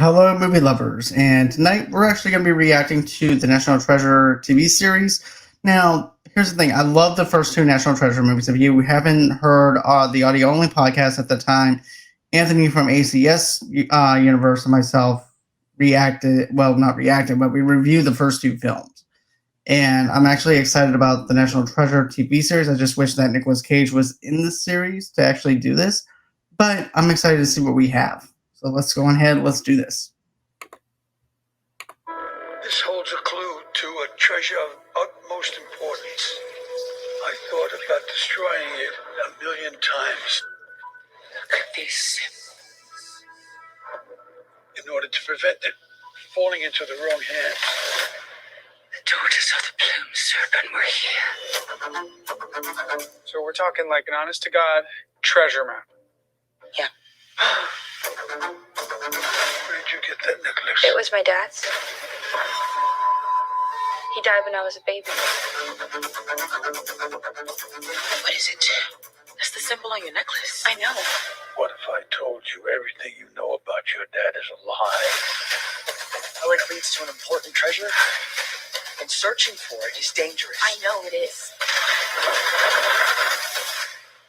Hello, movie lovers, and tonight we're actually going to be reacting to the National Treasure TV series. Now, here's the thing: I love the first two National Treasure movies. If you haven't heard the audio only podcast at the time, Anthony from ACS Universe and myself reacted. Well, not reacted, but we reviewed the first two films. And I'm actually excited about the National Treasure TV series. I just wish that Nicolas Cage was in the series to actually do this, but I'm excited to see what we have. So let's go ahead. Let's do this. This holds a clue to a treasure of utmost importance. I thought about destroying it a million times. Look at these symbols. In order to prevent it falling into the wrong hands. The tortoise or the plume serpent were here. So we're talking like an honest-to-God treasure map. Yeah. Where did you get that necklace? It was my dad's. He died when I was a baby. What is it? That's the symbol on your necklace. I know. What if I told you everything you know about your dad is a lie? How it leads to an important treasure, and searching for it is dangerous. I know it is.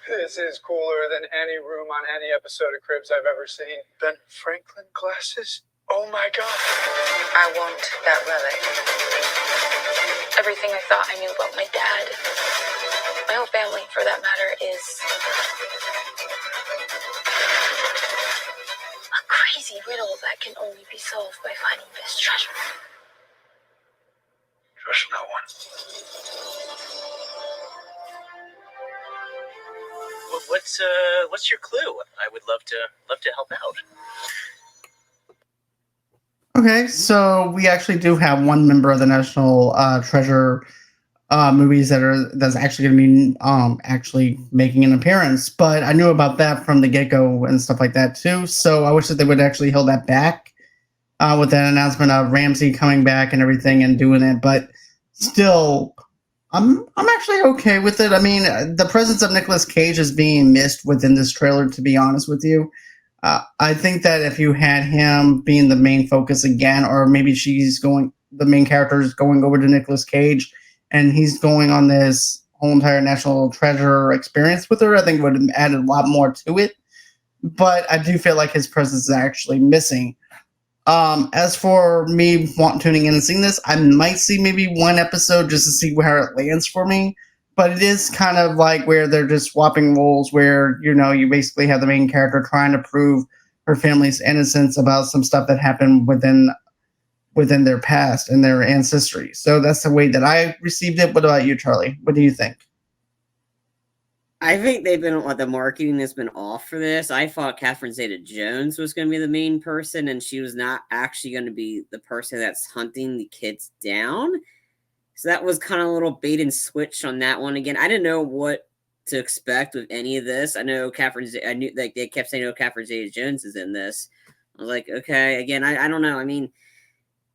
This is cooler than any room on any episode of Cribs I've ever seen. Ben Franklin glasses? Oh my God. I want that relic. Everything I thought I knew about my dad, my whole family for that matter, is a crazy riddle that can only be solved by finding this treasure. Trust no one. What's your clue? I would love to help out. Okay, so we actually do have one member of the National Treasure movies that's actually going to be actually making an appearance. But I knew about that from the get-go and stuff like that too. So I wish that they would actually hold that back with that announcement of Ramsey coming back and everything and doing it. But still, I'm actually okay with it. I mean, the presence of Nicolas Cage is being missed within this trailer, to be honest with you. I think that if you had him being the main focus again, or maybe the main character is going over to Nicolas Cage and he's going on this whole entire National Treasure experience with her, I think it would have added a lot more to it. But I do feel like his presence is actually missing. As for me tuning in and seeing this, I might see maybe one episode just to see where it lands for me. But it is kind of like where they're just swapping roles, where, you basically have the main character trying to prove her family's innocence about some stuff that happened within their past and their ancestry. So that's the way that I received it. What about you, Charlie? What do you think? I think the marketing has been off for this. I thought Catherine Zeta-Jones was going to be the main person, and she was not actually going to be the person that's hunting the kids down. So that was kind of a little bait and switch on that one. Again, I didn't know what to expect with any of this. I know I knew, like, they kept saying, Catherine Zeta-Jones is in this. I was like, okay. Again, I don't know. I mean,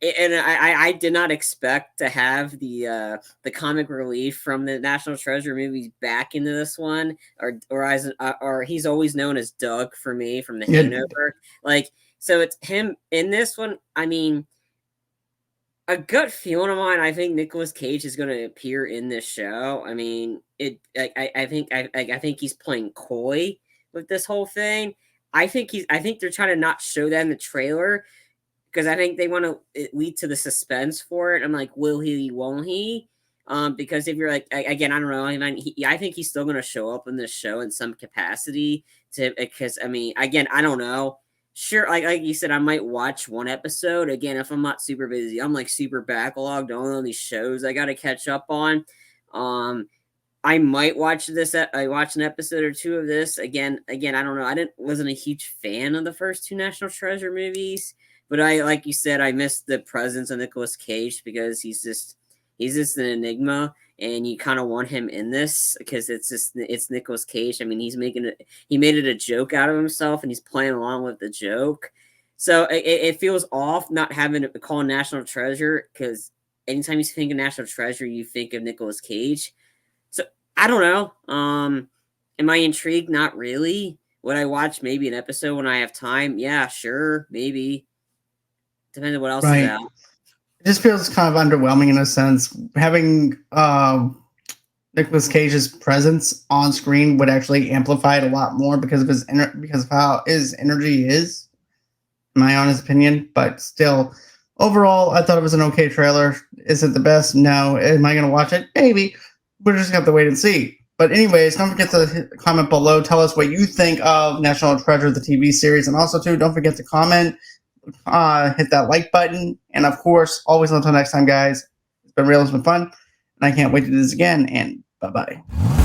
I did not expect to have the comic relief from the National Treasure movies back into this one, or he's always known as Doug for me from The Hangover. Like, so it's him in this one. I mean, a gut feeling of mine, I think Nicolas Cage is going to appear in this show. I mean, I think he's playing coy with this whole thing. I think they're trying to not show that in the trailer, because I think they want to lead to the suspense for it. I'm like, will he, won't he? Because if you're like, again, I don't know. I think he's still going to show up in this show in some capacity. Because, I mean, again, I don't know. Sure, like you said, I might watch one episode. Again, if I'm not super busy, I'm like super backlogged on all these shows I got to catch up on. I might watch this. I watch an episode or two of this. Again, I don't know. Wasn't a huge fan of the first two National Treasure movies. But like you said, I missed the presence of Nicolas Cage because he's just an enigma, and you kind of want him in this because it's Nicolas Cage. I mean, he made it a joke out of himself, and he's playing along with the joke. So it feels off not having to call National Treasure, because anytime you think of National Treasure, you think of Nicolas Cage. So I don't know. Am I intrigued? Not really. Would I watch maybe an episode when I have time? Yeah, sure, maybe. Depends on what else is Right. out. It just feels kind of underwhelming in a sense. Having Nicolas Cage's presence on screen would actually amplify it a lot more because of because of how his energy is, in my honest opinion. But still, overall, I thought it was an okay trailer. Is it the best? No. Am I going to watch it? Maybe. We're just going to have to wait and see. But anyways, don't forget to comment below. Tell us what you think of National Treasure, the TV series. And also, too, don't forget to comment, hit that like button. And, of course, always until next time, guys, it's been real. It's been fun. And I can't wait to do this again. And bye-bye.